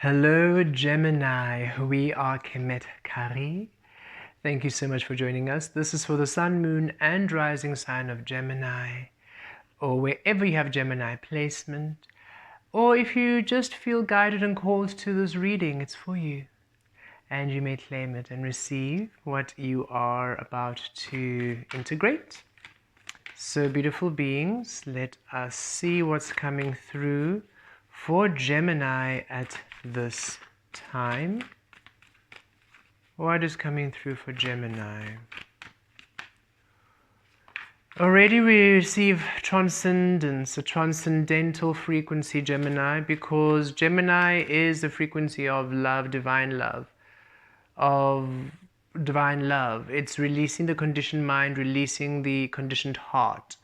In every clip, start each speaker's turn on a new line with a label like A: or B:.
A: Hello Gemini, we are Kemet Kah-Ri. Thank you so much for joining us. This is for the Sun, Moon and Rising sign of Gemini, or wherever you have Gemini placement, or if you just feel guided and called to this reading, it's for you. And you may claim it and receive what you are about to integrate. So beautiful beings, let us see what's coming through for Gemini at this time. What is coming through for Gemini? Already we receive transcendence, a transcendental frequency, Gemini, because Gemini is the frequency of love, divine love, It's releasing the conditioned mind, releasing the conditioned heart.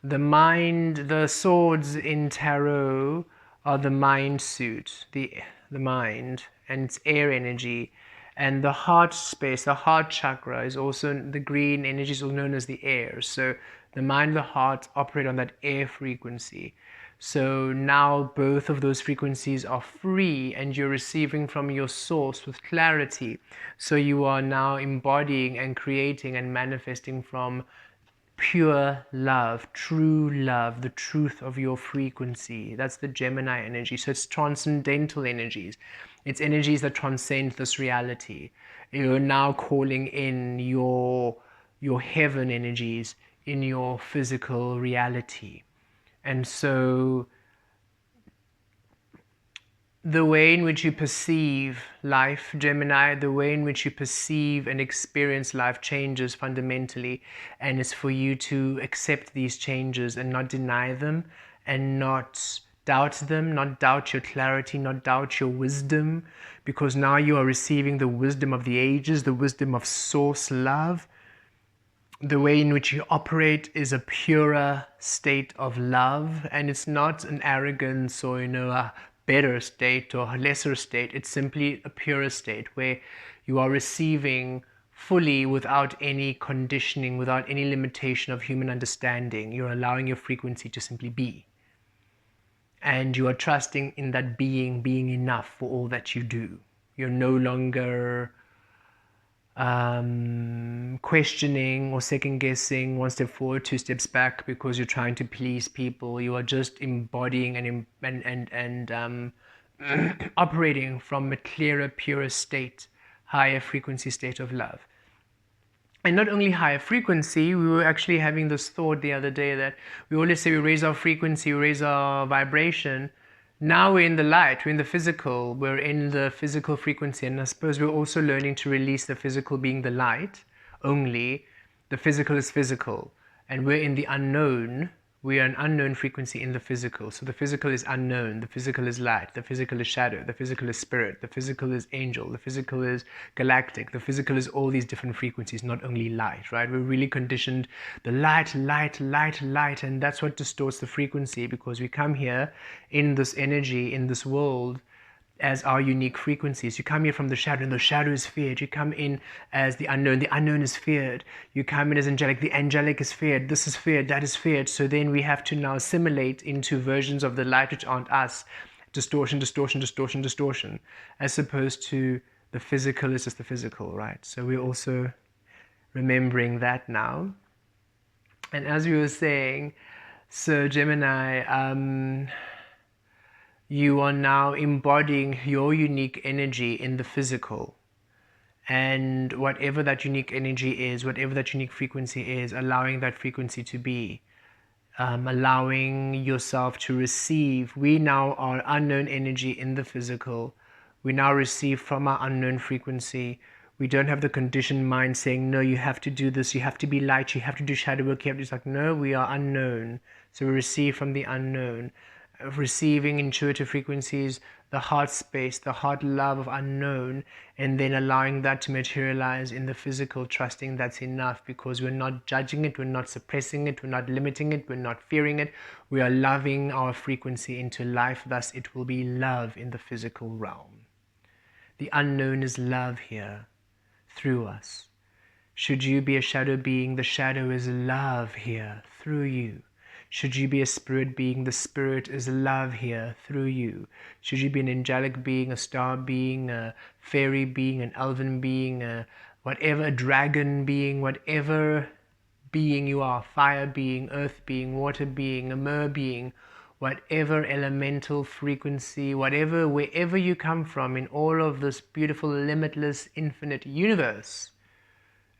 A: The mind, the swords in tarot are the mind suit, the mind and its air energy. And the heart space, the heart chakra, is also the green energy, is known as the air. So the mind and the heart operate on that air frequency. So now both of those frequencies are free and you're receiving from your source with clarity. So you are now embodying and creating and manifesting from pure love, the truth of your frequency. That's the Gemini energy. So it's transcendental energies. It's energies that transcend this reality. You're now calling in your heaven energies in your physical reality. And so the way in which you perceive life, Gemini, the way in which you perceive and experience life changes fundamentally, and it's for you to accept these changes and not deny them and not doubt them, not doubt your clarity, not doubt your wisdom, because now you are receiving the wisdom of the ages, the wisdom of source love. The way in which you operate is a purer state of love, and it's not an arrogance or a better state or a lesser state. It's simply a purer state where you are receiving fully without any conditioning, without any limitation of human understanding. You're allowing your frequency to simply be, and you are trusting in that being enough for all that you do. You're no longer questioning or second guessing, one step forward, two steps back, because you're trying to please people. You are just embodying and operating from a clearer, purer state, higher frequency state of love. And not only higher frequency, we were actually having this thought the other day that we always say we raise our frequency, we raise our vibration. Now we're in the light, we're in the physical, we're in the physical frequency, and I suppose we're also learning to release the physical being the light only. The physical is physical, and we're in the unknown. We are an unknown frequency in the physical. So the physical is unknown, the physical is light, the physical is shadow, the physical is spirit, the physical is angel, the physical is galactic, the physical is all these different frequencies, not only light, right? We're really conditioned the light, and that's what distorts the frequency, because we come here in this energy, in this world, as our unique frequencies. You come here from the shadow, and the shadow is feared. You come in as the unknown is feared. You come in as angelic, the angelic is feared. This is feared, that is feared. So then we have to now assimilate into versions of the light which aren't us. Distortion, as opposed to the physical is just the physical, right? So we're also remembering that now. And as we were saying, so Gemini, you are now embodying your unique energy in the physical. And whatever that unique energy is, whatever that unique frequency is, allowing that frequency to be, allowing yourself to receive. We now are unknown energy in the physical. We now receive from our unknown frequency. We don't have the conditioned mind saying, no, you have to do this, you have to be light, you have to do shadow work, you have to do. It's like, no, we are unknown. So we receive from the unknown. Receiving intuitive frequencies, the heart space, the heart love of unknown, and then allowing that to materialize in the physical, trusting that's enough, because we're not judging it, we're not suppressing it, we're not limiting it, we're not fearing it. We are loving our frequency into life, thus it will be love in the physical realm. The unknown is love here through us. Should you be a shadow being, the shadow is love here through you. Should you be a spirit being, the spirit is love here through you. Should you be an angelic being, a star being, a fairy being, an elven being, whatever, a dragon being, whatever being you are, fire being, earth being, water being, a mer being, whatever elemental frequency, whatever, wherever you come from in all of this beautiful, limitless, infinite universe,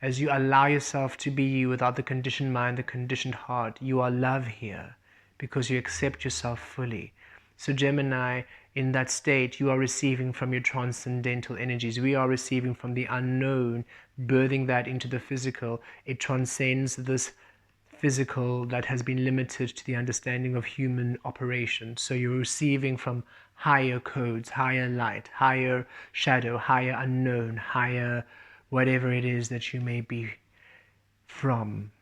A: as you allow yourself to be you without the conditioned mind, the conditioned heart, you are love here because you accept yourself fully. So Gemini, in that state, you are receiving from your transcendental energies. We are receiving from the unknown, birthing that into the physical. It transcends this physical that has been limited to the understanding of human operation. So you're receiving from higher codes, higher light, higher shadow, higher unknown, higher whatever it is that you may be from.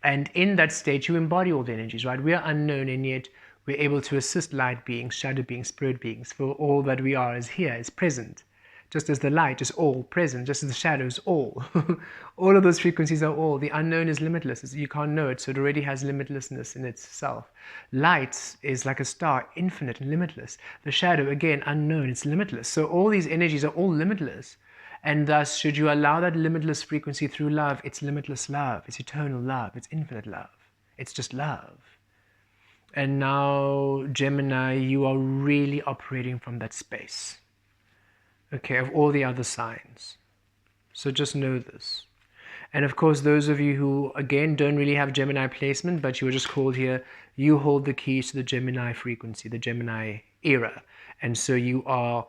A: And in that state, you embody all the energies, right? We are unknown, and yet we're able to assist light beings, shadow beings, spirit beings, for all that we are is here, is present. Just as the light is all present, just as the shadow is all. All of those frequencies are all. The unknown is limitless. You can't know it, so it already has limitlessness in itself. Light is like a star, infinite and limitless. The shadow, again, unknown, it's limitless. So all these energies are all limitless. And thus, should you allow that limitless frequency through love, it's limitless love, it's eternal love, it's infinite love, it's just love. And now, Gemini, you are really operating from that space, okay, of all the other signs. So just know this. And of course, those of you who, again, don't really have Gemini placement, but you were just called here, you hold the keys to the Gemini frequency, the Gemini era. And so you are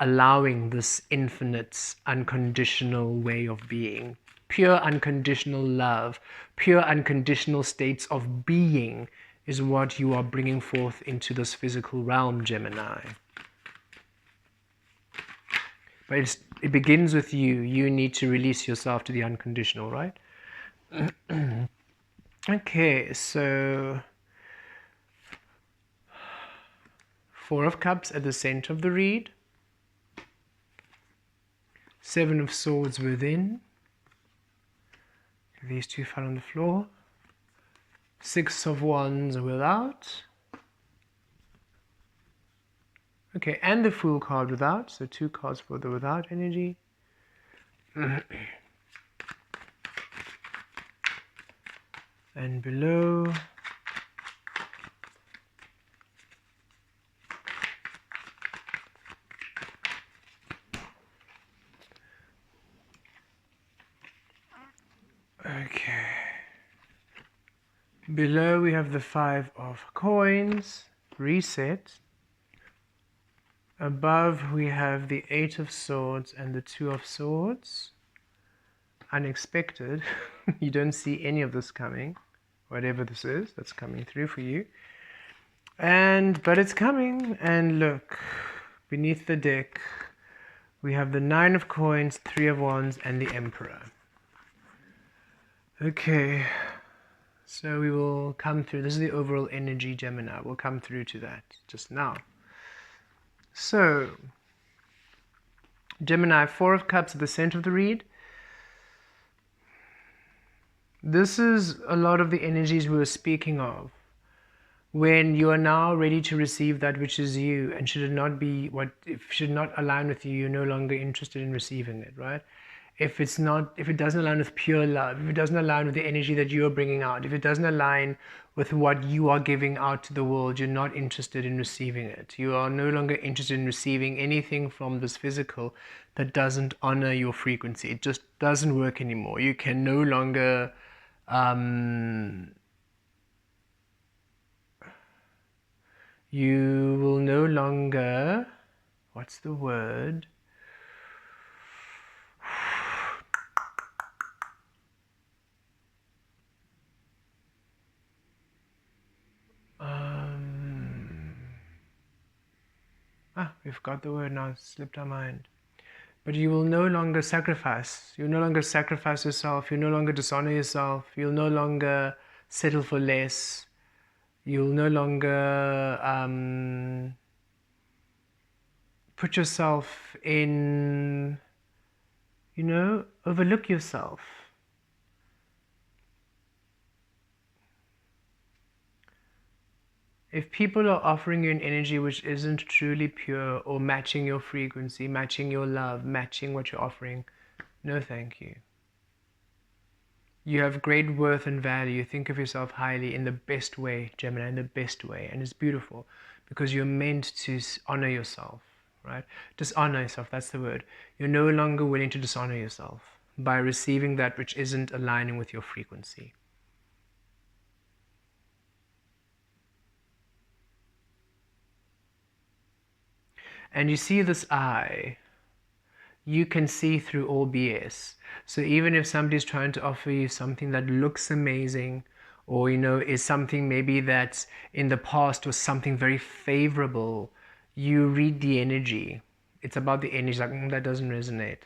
A: allowing this infinite, unconditional way of being, pure unconditional love, pure unconditional states of being is what you are bringing forth into this physical realm, Gemini. But it begins with you. You need to release yourself to the unconditional, right? Okay, so Four of Cups at the center of the reed. Seven of Swords within. These two fell on the floor. Six of Wands without. Okay, and the Fool card without. So two cards for the without energy. And below. Okay. Below we have the Five of Coins, reset. Above we have the Eight of Swords and the Two of Swords. Unexpected. You don't see any of this coming. Whatever this is, that's coming through for you. But it's coming. And look, beneath the deck, we have the Nine of Coins, Three of Wands, and the Emperor. Okay, so we will come through. This is the overall energy, Gemini. We'll come through to that just now. So, Gemini, Four of Cups at the center of the reed. This is a lot of the energies we were speaking of. When you are now ready to receive that which is you, and should it not be should not align with you, you're no longer interested in receiving it, right? If it doesn't align with pure love, if it doesn't align with the energy that you are bringing out, if it doesn't align with what you are giving out to the world, you're not interested in receiving it. You are no longer interested in receiving anything from this physical that doesn't honor your frequency. It just doesn't work anymore. You can no longer you will no longer, what's the word? We've got the word now, it slipped our mind. But you will no longer sacrifice. You'll no longer sacrifice yourself. You'll no longer dishonor yourself. You'll no longer settle for less. You'll no longer put yourself in, overlook yourself. If people are offering you an energy which isn't truly pure or matching your frequency, matching your love, matching what you're offering, no thank you. You have great worth and value. Think of yourself highly in the best way, Gemini, in the best way. And it's beautiful because you're meant to honor yourself, right? Dishonor yourself, that's the word. You're no longer willing to dishonor yourself by receiving that which isn't aligning with your frequency. And you see this eye, you can see through all BS. So even if somebody's trying to offer you something that looks amazing, or is something maybe that in the past was something very favorable, you read the energy. It's about the energy, like that doesn't resonate.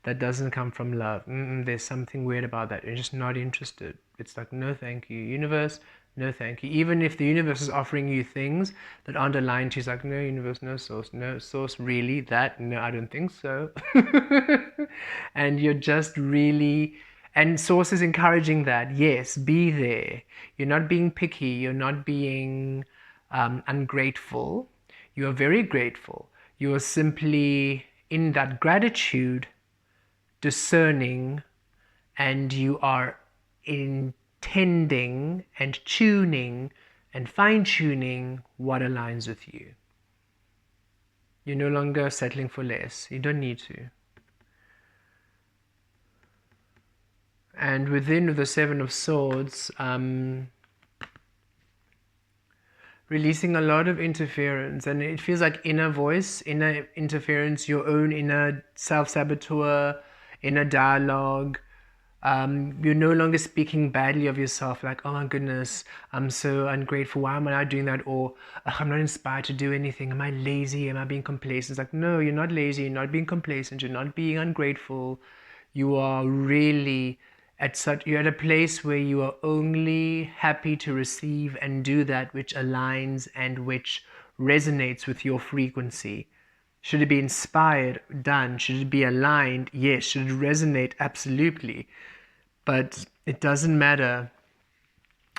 A: That doesn't come from love. There's something weird about that. You're just not interested. It's like, no thank you, universe, no thank you. Even if the universe is offering you things that aren't aligned to you, it's like, no universe, no source, really? That? No, I don't think so. And you're just really, and source is encouraging that. Yes, be there. You're not being picky. You're not being ungrateful. You are very grateful. You are simply in that gratitude, discerning, and you are intending and tuning and fine-tuning what aligns with you. You're no longer settling for less. You don't need to. And within the Seven of Swords, releasing a lot of interference, and it feels like inner voice, inner interference, your own inner self-saboteur, inner dialogue. You're no longer speaking badly of yourself, like, oh my goodness, I'm so ungrateful, why am I not doing that? Or I'm not inspired to do anything, am I lazy, am I being complacent? It's like, no, you're not lazy, you're not being complacent, you're not being ungrateful. You are really you're at a place where you are only happy to receive and do that which aligns and which resonates with your frequency. Should it be inspired? Done. Should it be aligned? Yes. Should it resonate? Absolutely. But it doesn't matter.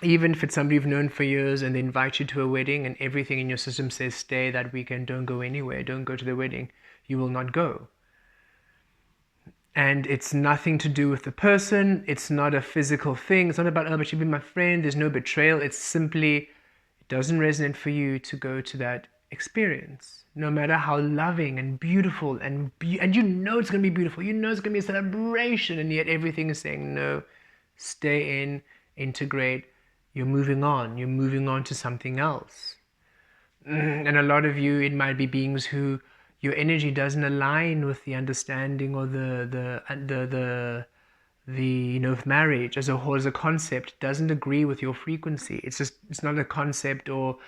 A: Even if it's somebody you've known for years and they invite you to a wedding and everything in your system says stay that weekend, don't go anywhere, don't go to the wedding, you will not go. And it's nothing to do with the person. It's not a physical thing. It's not about, oh, but you've been my friend. There's no betrayal. It's simply, it doesn't resonate for you to go to that experience. No matter how loving and beautiful and you know it's going to be beautiful. You know it's going to be a celebration. And yet everything is saying, no, stay in, integrate. You're moving on. You're moving on to something else. And a lot of you, it might be beings who your energy doesn't align with the understanding or the marriage as a whole, as a concept, doesn't agree with your frequency. It's not a concept or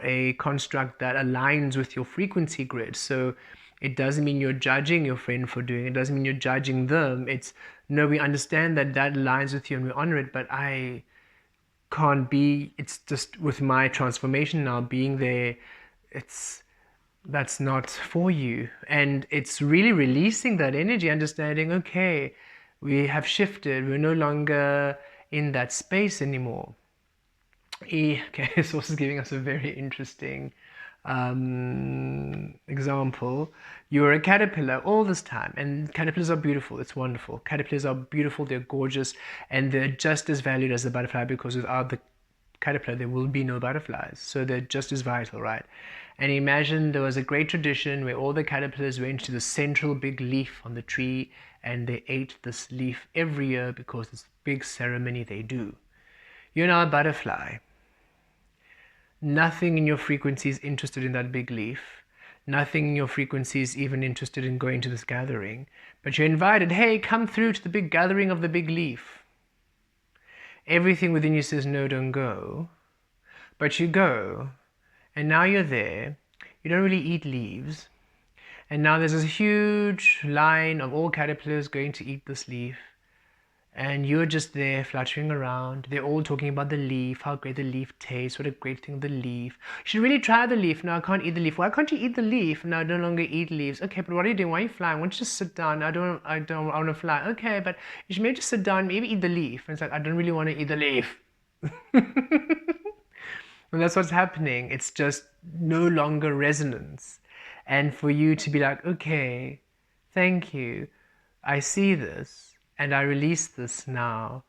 A: a construct that aligns with your frequency grid. So it doesn't mean you're judging your friend for doing it. It doesn't mean you're judging them. It's, no, we understand that aligns with you and we honor it, but I can't be, it's just with my transformation now being there, that's not for you. And it's really releasing that energy, understanding, okay, we have shifted, we're no longer in that space anymore. Okay, Source is giving us a very interesting example. You're a caterpillar all this time, and caterpillars are beautiful, it's wonderful. Caterpillars are beautiful, they're gorgeous, and they're just as valued as the butterfly, because without the caterpillar there will be no butterflies, so they're just as vital, right? And imagine there was a great tradition where all the caterpillars went to the central big leaf on the tree and they ate this leaf every year because it's a big ceremony they do. You're now a butterfly. Nothing in your frequency is interested in that big leaf. Nothing in your frequency is even interested in going to this gathering. But you're invited, hey, come through to the big gathering of the big leaf. Everything within you says, no, don't go. But you go. And now you're there, you don't really eat leaves, and now there's this huge line of all caterpillars going to eat this leaf, and you're just there fluttering around. They're all talking about the leaf, how great the leaf tastes, what a great thing the leaf. You should really try the leaf. No, I can't eat the leaf. Why can't you eat the leaf? No, I no longer eat leaves. Okay, but what are you doing? Why are you flying? Why don't you just sit down? I want to fly. Okay, but you should maybe just sit down, maybe eat the leaf. And it's like, I don't really want to eat the leaf. And that's what's happening. It's just no longer resonance. And for you to be like, okay, thank you. I see this and I release this now.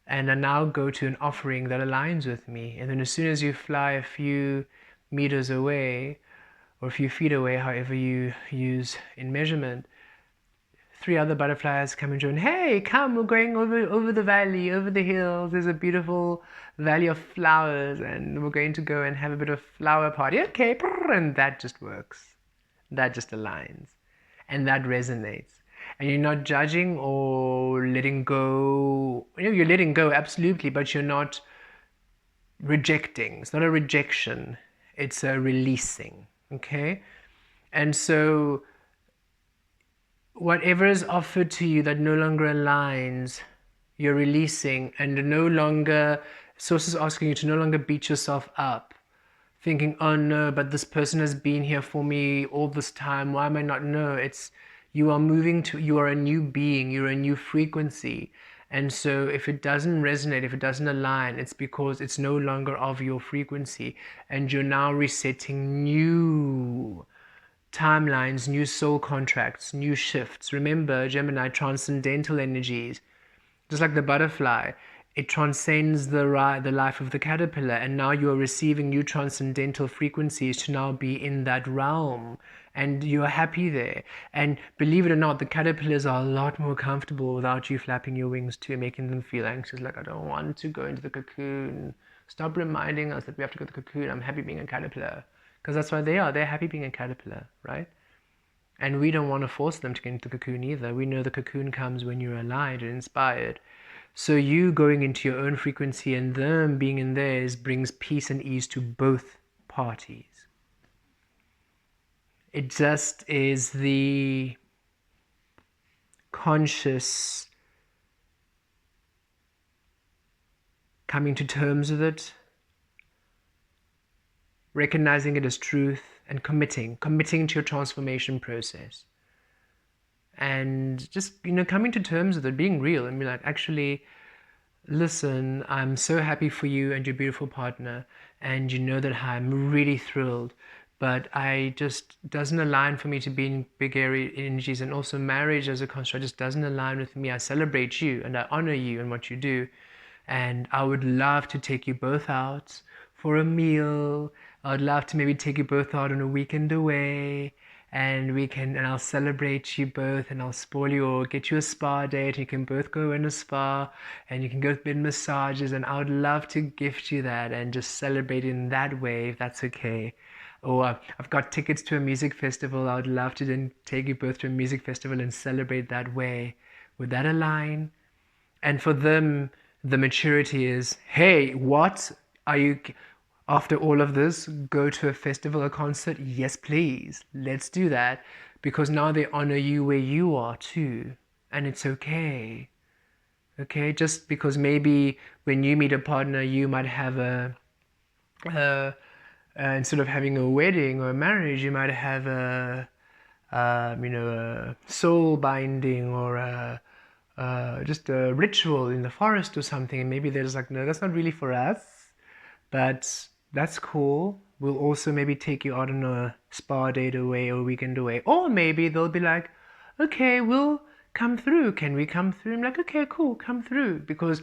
A: And I now go to an offering that aligns with me. And then as soon as you fly a few meters away or a few feet away, however you use in measurement, 3 other butterflies come and join. Hey, come, we're going over the valley, over the hills. There's a beautiful valley of flowers, and we're going to go and have a bit of flower party. Okay, and that just works. That just aligns, and that resonates. And you're not judging or letting go. You're letting go, absolutely, but you're not rejecting. It's not a rejection. It's a releasing. Okay, and so whatever is offered to you that no longer aligns, you're releasing, and no longer, source is asking you to no longer beat yourself up, thinking, oh no, but this person has been here for me all this time. Why am I not? No, it's you are moving to, you are a new being, you're a new frequency. And so if it doesn't resonate, if it doesn't align, it's because it's no longer of your frequency, and you're now resetting new timelines, new soul contracts, new shifts. Remember, Gemini, transcendental energies, just like the butterfly, it transcends the life of the caterpillar, and now you are receiving new transcendental frequencies to now be in that realm, and you are happy there. And believe it or not, the caterpillars are a lot more comfortable without you flapping your wings too, making them feel anxious, like, I don't want to go into the cocoon. Stop reminding us that we have to go to the cocoon. I'm happy being a caterpillar. Because that's why they are. They're happy being a caterpillar, right? And we don't want to force them to get into the cocoon either. We know the cocoon comes when you're aligned and inspired. So you going into your own frequency and them being in theirs brings peace and ease to both parties. It just is the conscious coming to terms with it, recognizing it as truth, and committing to your transformation process. And just, coming to terms with it, being real, and be like, actually, listen, I'm so happy for you and your beautiful partner, and you know that I'm really thrilled, but I just doesn't align for me to be in big area energies, and also marriage as a construct just doesn't align with me. I celebrate you and I honor you and what you do, and I would love to take you both out for a meal. I would love to maybe take you both out on a weekend away, and I'll celebrate you both, and I'll spoil you, or get you a spa date. You can both go in a spa, and you can go get massages, and I would love to gift you that and just celebrate in that way, if that's okay. Or I've got tickets to a music festival. I would love to then take you both to a music festival and celebrate that way. Would that align? And for them, the maturity is, hey, what are you, after all of this, go to a festival, a concert? Yes, please, let's do that, because now they honor you where you are too, and it's okay. Okay, just because maybe when you meet a partner, you might have instead of having a wedding or a marriage, you might have a soul binding, or just a ritual in the forest or something, and maybe they're just like, no, that's not really for us, but that's cool. We'll also maybe take you out on a spa date away or a weekend away. Or maybe they'll be like, okay, we'll come through. Can we come through? I'm like, okay, cool, come through. Because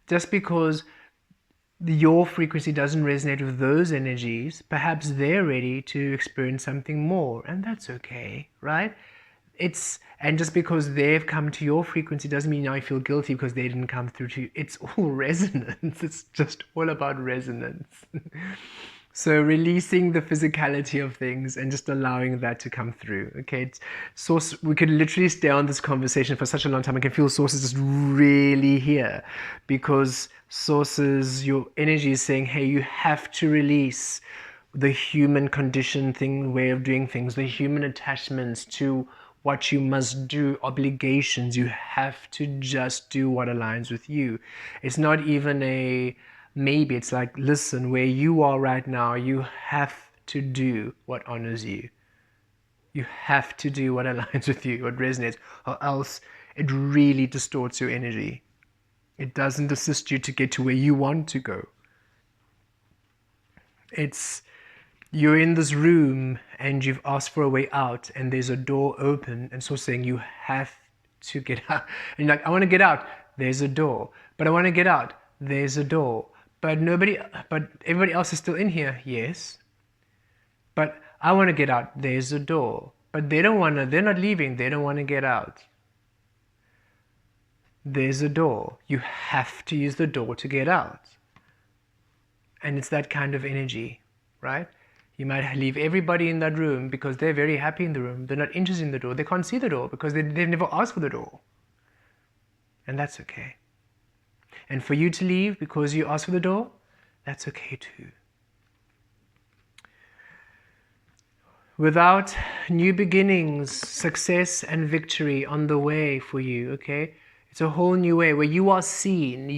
A: just because your frequency doesn't resonate with those energies, perhaps they're ready to experience something more, and that's okay, right? And just because they've come to your frequency doesn't mean now you feel guilty because they didn't come through to you. It's all resonance. It's just all about resonance. So releasing the physicality of things and just allowing that to come through. Okay, source. We could literally stay on this conversation for such a long time. I can feel sources just really here, because sources, your energy is saying, hey, you have to release the human condition thing, way of doing things, the human attachments to what you must do, obligations. You have to just do what aligns with you. It's not even a maybe. It's like, listen, where you are right now, you have to do what honors you. You have to do what aligns with you, what resonates, or else it really distorts your energy. It doesn't assist you to get to where you want to go. It's you're in this room and you've asked for a way out and there's a door open and so saying you have to get out. And you're like, I want to get out. There's a door. But I want to get out. There's a door. But everybody else is still in here. Yes. But I want to get out. There's a door. But they're not leaving. They don't want to get out. There's a door. You have to use the door to get out. And it's that kind of energy, right? You might leave everybody in that room because they're very happy in the room. They're not interested in the door. They can't see the door because they've never asked for the door. And that's okay. And for you to leave because you asked for the door, that's okay too. Without new beginnings, success and victory on the way for you, okay? It's a whole new way where you are seen,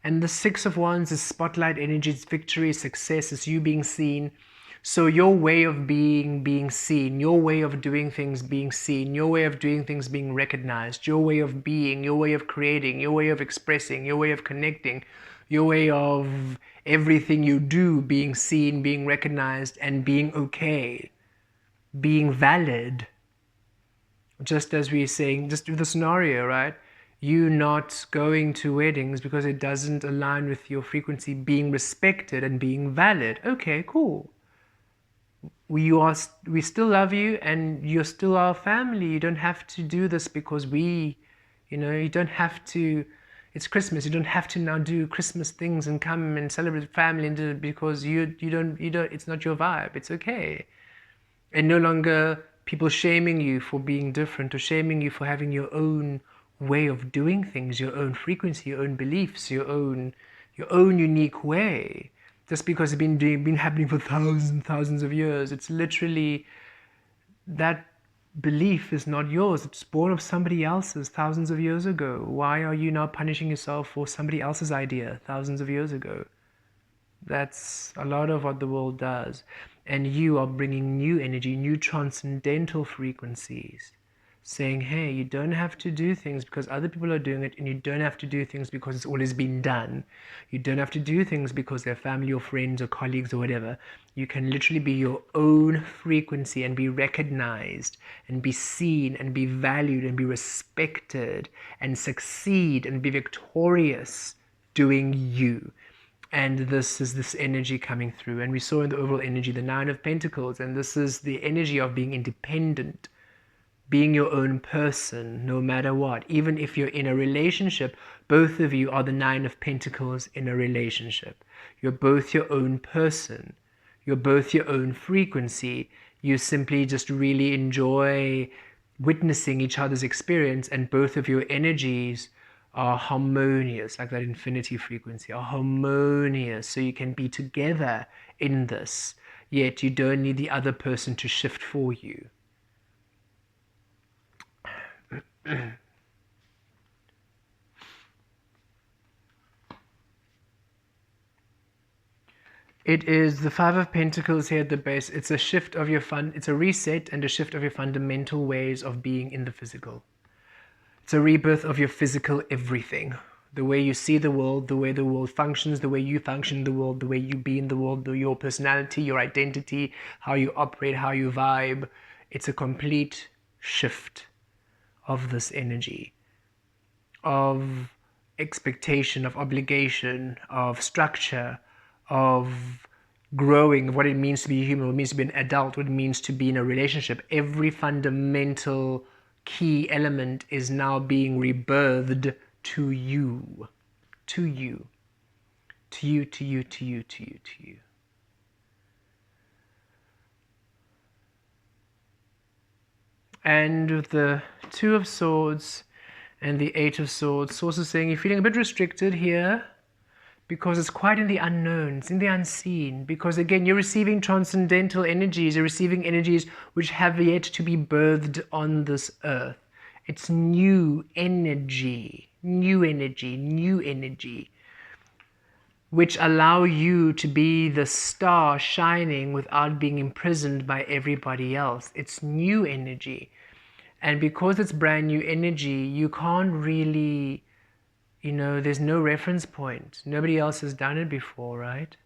A: and the Six of Wands is spotlight energy, it's victory, success, it's you being seen. So your way of being seen, your way of doing things being seen, your way of doing things being recognized, your way of being, your way of creating, your way of expressing, your way of connecting, your way of everything you do being seen, being recognized, and being okay, being valid. Just as we're saying, just with the scenario, right? You not going to weddings because it doesn't align with your frequency, being respected and being valid. Okay, cool. We still love you and you're still our family. You don't have to do this because you don't have to. It's Christmas. You don't have to now do Christmas things and come and celebrate family and do it because you don't. It's not your vibe. It's okay. And no longer people shaming you for being different or shaming you for having your own way of doing things, your own frequency, your own beliefs, your own unique way. Just because it's been happening for thousands of years. It's literally that belief is not yours. It's born of somebody else's thousands of years ago. Why are you now punishing yourself for somebody else's idea thousands of years ago? That's a lot of what the world does. And you are bringing new energy, new transcendental frequencies. Saying, hey, you don't have to do things because other people are doing it, and you don't have to do things because it's always been done. You don't have to do things because they're family or friends or colleagues or whatever. You can literally be your own frequency and be recognized and be seen and be valued and be respected and succeed and be victorious doing you. And this is this energy coming through. And we saw in the overall energy the Nine of Pentacles, and this is the energy of being independent, being your own person no matter what. Even if you're in a relationship, both of you are the Nine of Pentacles in a relationship. You're both your own person. You're both your own frequency. You simply just really enjoy witnessing each other's experience, and both of your energies are harmonious, like that infinity frequency, are harmonious, so you can be together in this, yet you don't need the other person to shift for you. It is the Five of Pentacles here at the base. It's a shift of your it's a reset and a shift of your fundamental ways of being in the physical. It's a rebirth of your physical everything. The way you see the world, the way the world functions, the way you function in the world, the way you be in the world, your personality, your identity, how you operate, how you vibe. It's a complete shift of this energy, of expectation, of obligation, of structure, of growing, of what it means to be human, what it means to be an adult, what it means to be in a relationship. Every fundamental key element is now being rebirthed to you, to you, to you, to you, to you, to you, to you. And with the Two of Swords and the Eight of Swords, Source is saying you're feeling a bit restricted here because it's quite in the unknown, it's in the unseen. Because again, you're receiving transcendental energies, you're receiving energies which have yet to be birthed on this earth. It's new energy, new energy, new energy, which allow you to be the star shining without being imprisoned by everybody else. It's new energy. And because it's brand new energy, you can't really, there's no reference point. Nobody else has done it before, right?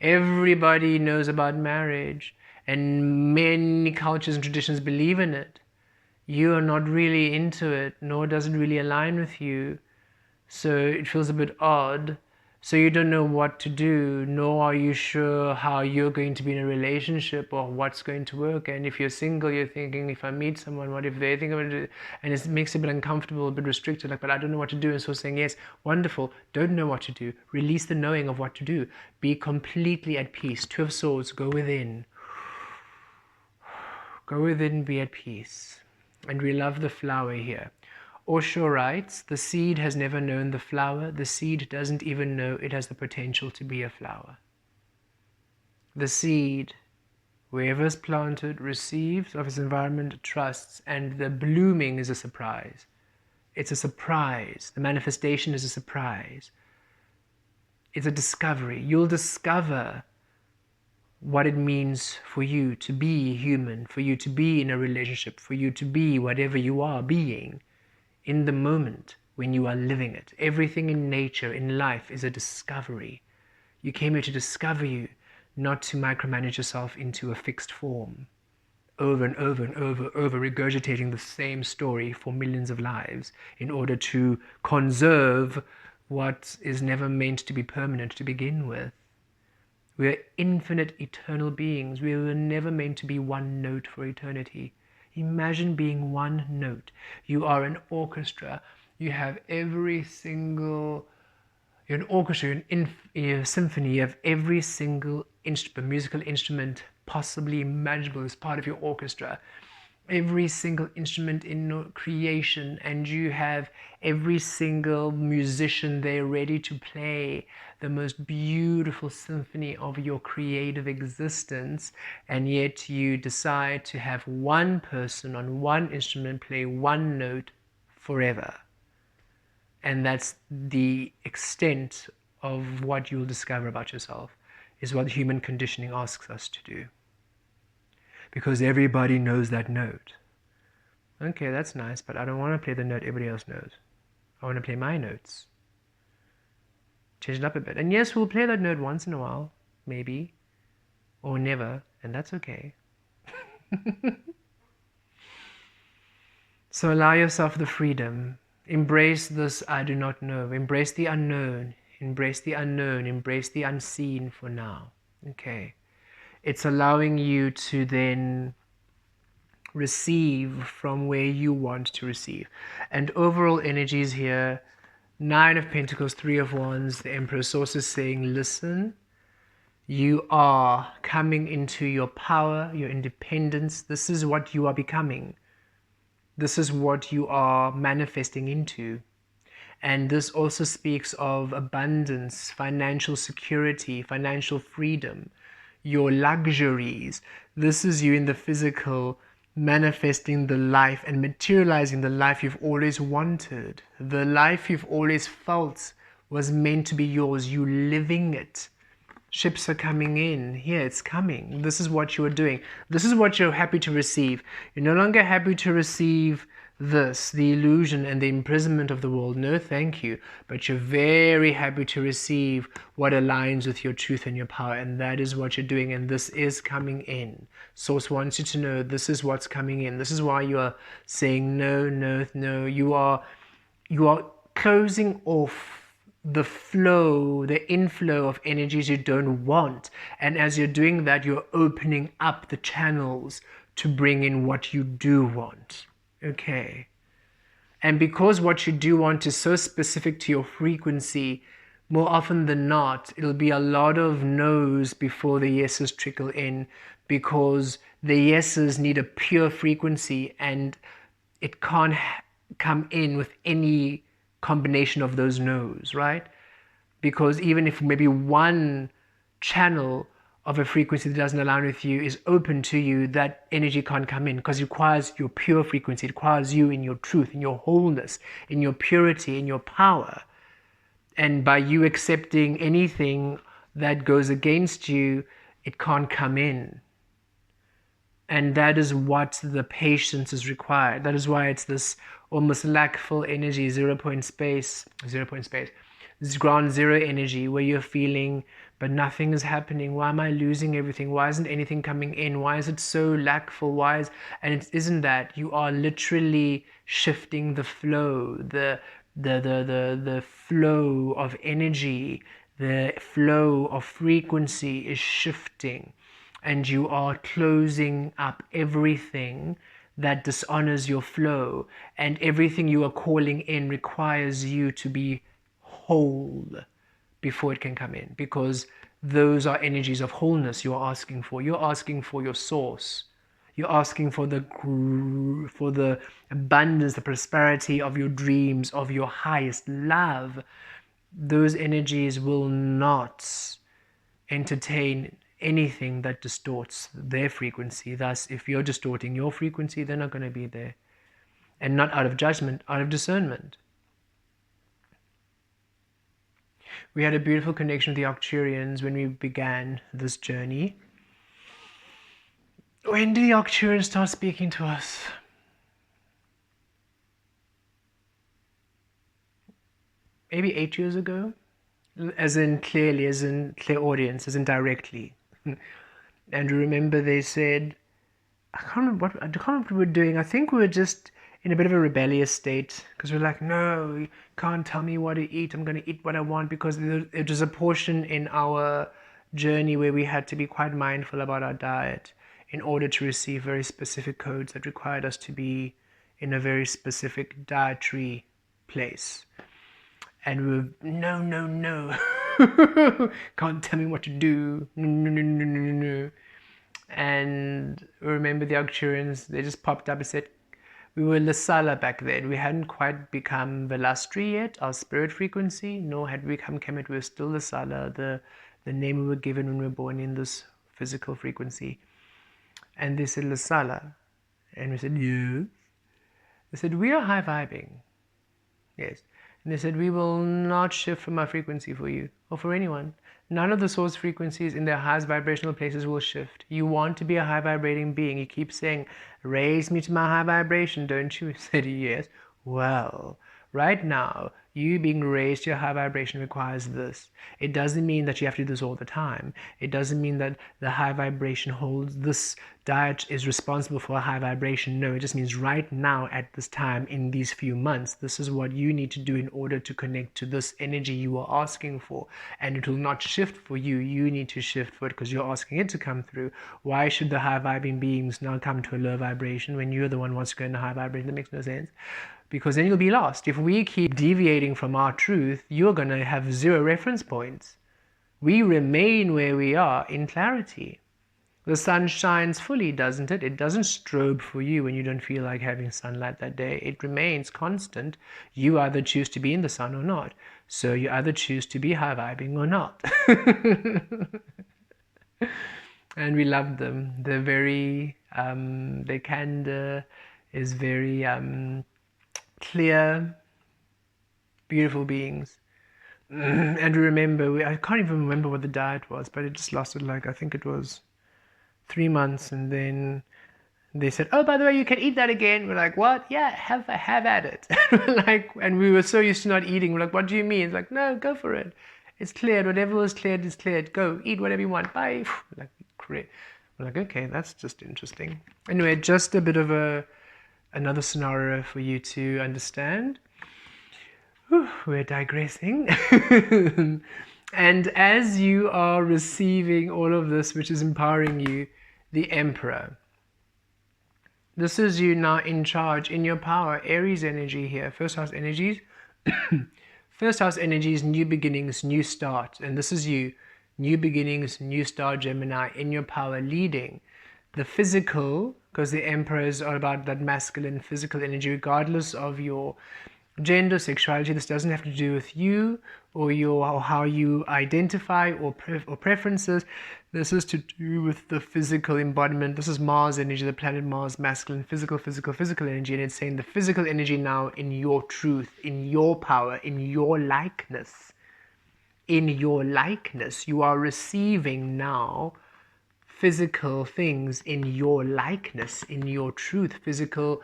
A: Everybody knows about marriage, and many cultures and traditions believe in it. You are not really into it, nor does it really align with you. So it feels a bit odd. So you don't know what to do, nor are you sure how you're going to be in a relationship or what's going to work. And if you're single, you're thinking, if I meet someone, what if they think about it? And it makes it a bit uncomfortable, a bit restricted, like, but I don't know what to do. And so saying, yes, wonderful, don't know what to do. Release the knowing of what to do. Be completely at peace. Two of Swords, go within. Go within, be at peace. And we love the flower here. Osho writes, the seed has never known the flower. The seed doesn't even know it has the potential to be a flower. The seed, wherever it's planted, receives of its environment, trusts, and the blooming is a surprise. It's a surprise. The manifestation is a surprise. It's a discovery. You'll discover what it means for you to be human, for you to be in a relationship, for you to be whatever you are being in the moment when you are living it. Everything in nature, in life, is a discovery. You came here to discover you, not to micromanage yourself into a fixed form, over and over and over, regurgitating the same story for millions of lives in order to conserve what is never meant to be permanent to begin with. We are infinite, eternal beings. We were never meant to be one note for eternity. Imagine being one note. You are an orchestra. You have every single... You're an orchestra, you're a symphony. You have every single musical instrument possibly imaginable as part of your orchestra. Every single instrument in creation, and you have every single musician there ready to play the most beautiful symphony of your creative existence, and yet you decide to have one person on one instrument play one note forever. And that's the extent of what you'll discover about yourself, is what human conditioning asks us to do. Because everybody knows that note. Okay, that's nice, but I don't want to play the note everybody else knows. I want to play my notes. Change it up a bit. And yes, we'll play that note once in a while, maybe, or never, and that's okay. So allow yourself the freedom. Embrace this I do not know. Embrace the unknown. Embrace the unknown. Embrace the unseen for now. Okay. It's allowing you to then receive from where you want to receive. And overall energies here, 9 of Pentacles, 3 of Wands, the Emperor. Source is saying, listen, you are coming into your power, your independence. This is what you are becoming. This is what you are manifesting into. And this also speaks of abundance, financial security, financial freedom, your luxuries. This is you in the physical, manifesting the life and materializing the life you've always wanted. The life you've always felt was meant to be yours. You living it. Ships are coming in. Here, it's coming. This is what you are doing. This is what you're happy to receive. You're no longer happy to receive this, the illusion and the imprisonment of the world. No, thank you. But you're very happy to receive what aligns with your truth and your power. And that is what you're doing. And this is coming in. Source wants you to know this is what's coming in. This is why you are saying no, no, no. You are closing off the flow, the inflow of energies you don't want. And as you're doing that, you're opening up the channels to bring in what you do want. Okay. And because what you do want is so specific to your frequency, more often than not, it'll be a lot of no's before the yeses trickle in, because the yeses need a pure frequency and it can't come in with any combination of those no's, right? Because even if maybe one channel of a frequency that doesn't align with you is open to you, that energy can't come in, because it requires your pure frequency. It requires you in your truth, in your wholeness, in your purity, in your power. And by you accepting anything that goes against you, it can't come in. And that is what the patience is required. That is why it's this almost lackful energy, 0 point space, this ground zero energy, where you're feeling but nothing is happening. Why am I losing everything? Why isn't anything coming in? Why is it so lackful? And it isn't that. You are literally shifting the flow, the flow of energy, the flow of frequency is shifting, and you are closing up everything that dishonors your flow, and everything you are calling in requires you to be whole before it can come in, because those are energies of wholeness you are asking for. You're asking for your source. You're asking for the abundance, the prosperity of your dreams, of your highest love. Those energies will not entertain anything that distorts their frequency. Thus, if you're distorting your frequency, they're not going to be there. And not out of judgment, out of discernment. We had a beautiful connection with the Arcturians when we began this journey. When did the Arcturians start speaking to us? Maybe 8 years ago? As in clearly, as in clear audience, as in directly. And remember they said, I can't remember what we were doing. I think we were just in a bit of a rebellious state, because we're like, no, you can't tell me what to eat. I'm going to eat what I want, because it was a portion in our journey where we had to be quite mindful about our diet in order to receive very specific codes that required us to be in a very specific dietary place. And we were, no, can't tell me what to do, no. And remember the Arcturians, they just popped up and said, we were Lessala back then. We hadn't quite become Velastri yet, our spirit frequency, nor had we become Kemet. We were still Lessala, the name we were given when we were born in this physical frequency. And they said, Lessala. And we said, yes. They said, we are high vibing. Yes. And they said, we will not shift from our frequency for you or for anyone. None of the source frequencies in their highest vibrational places will shift. You want to be a high vibrating being. You keep saying, raise me to my high vibration, don't you? I said, yes. Well, right now, you being raised to your high vibration requires this. It doesn't mean that you have to do this all the time. It doesn't mean that the high vibration holds this diet is responsible for a high vibration. No, it just means right now at this time in these few months, this is what you need to do in order to connect to this energy you are asking for. And it will not shift for you. You need to shift for it because you're asking it to come through. Why should the high vibing beings now come to a low vibration when you're the one who wants to go in a high vibration? That makes no sense. Because then you'll be lost. If we keep deviating from our truth, you're going to have 0 reference points. We remain where we are in clarity. The sun shines fully, doesn't it? It doesn't strobe for you when you don't feel like having sunlight that day. It remains constant. You either choose to be in the sun or not. So you either choose to be high vibing or not. And we love them. They're very, their candor is very clear, beautiful beings. And remember, I can't even remember what the diet was, but it just lasted like, I think it was 3 months, and then they said, oh, by the way, you can eat that again. We're like, what? Yeah, have at it. And we were so used to not eating. We're like, what do you mean? It's like, no, go for it. It's cleared. Whatever was cleared is cleared. Go, eat whatever you want. Bye. Like, great. We're like, okay, that's just interesting. Anyway, just a bit of another scenario for you to understand. We're digressing. And as you are receiving all of this, which is empowering you, the Emperor. This is you now in charge, in your power. Aries energy here. First house energies. First house energies, new beginnings, new start. And this is you. New beginnings, new start, Gemini, in your power, leading. The physical, because the emperors are about that masculine physical energy, regardless of your gender, sexuality. This doesn't have to do with you or how you identify or preferences. This is to do with the physical embodiment. This is Mars energy, the planet Mars, masculine, physical energy. And it's saying the physical energy now in your truth, in your power, in your likeness. In your likeness, you are receiving now physical things in your likeness, in your truth, physical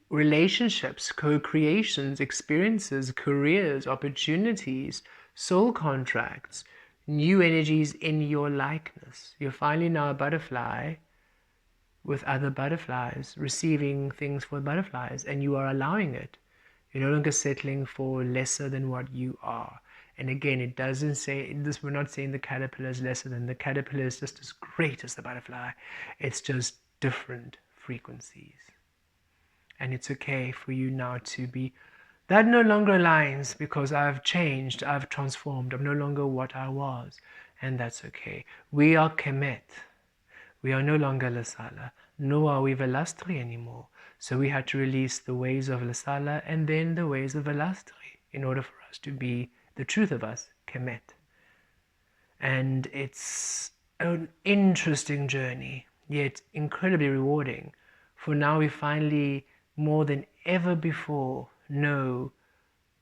A: relationships, co-creations, experiences, careers, opportunities, soul contracts. new energies in your likeness. You're finally now a butterfly with other butterflies, receiving things for butterflies, and you are allowing it. You're no longer settling for lesser than what you are. And again, it doesn't say this, we're not saying the caterpillar is lesser than the caterpillar, is just as great as the butterfly. It's just different frequencies. And it's okay for you now to be, that no longer aligns because I've changed, I've transformed, I'm no longer what I was. And that's okay. We are Kemet. We are no longer Lasala, nor are we Velastri anymore. So we had to release the ways of Lasala and then the ways of Velastri in order for us to be the truth of us, Kemet. And it's an interesting journey, yet incredibly rewarding. For now we finally, more than ever before, know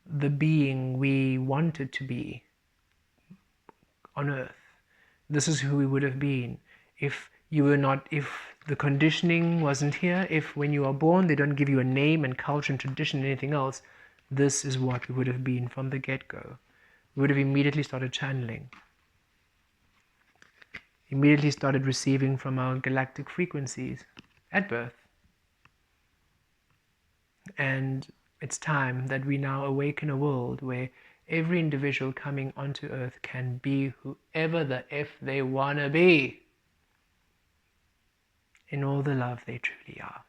A: the being we wanted to be on earth. This is who we would have been if you were not, if the conditioning wasn't here, if when you are born they don't give you a name and culture and tradition and anything else. This is what we would have been from the get-go. We would have immediately started channeling, immediately started receiving from our galactic frequencies at birth. And it's time that we now awaken a world where every individual coming onto earth can be whoever the F they wanna be, in all the love they truly are.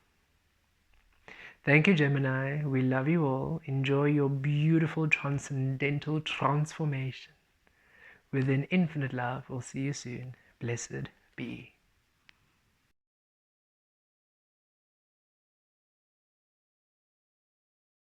A: Thank you, Gemini. We love you all. Enjoy your beautiful transcendental transformation within infinite love. We'll see you soon. Blessed be.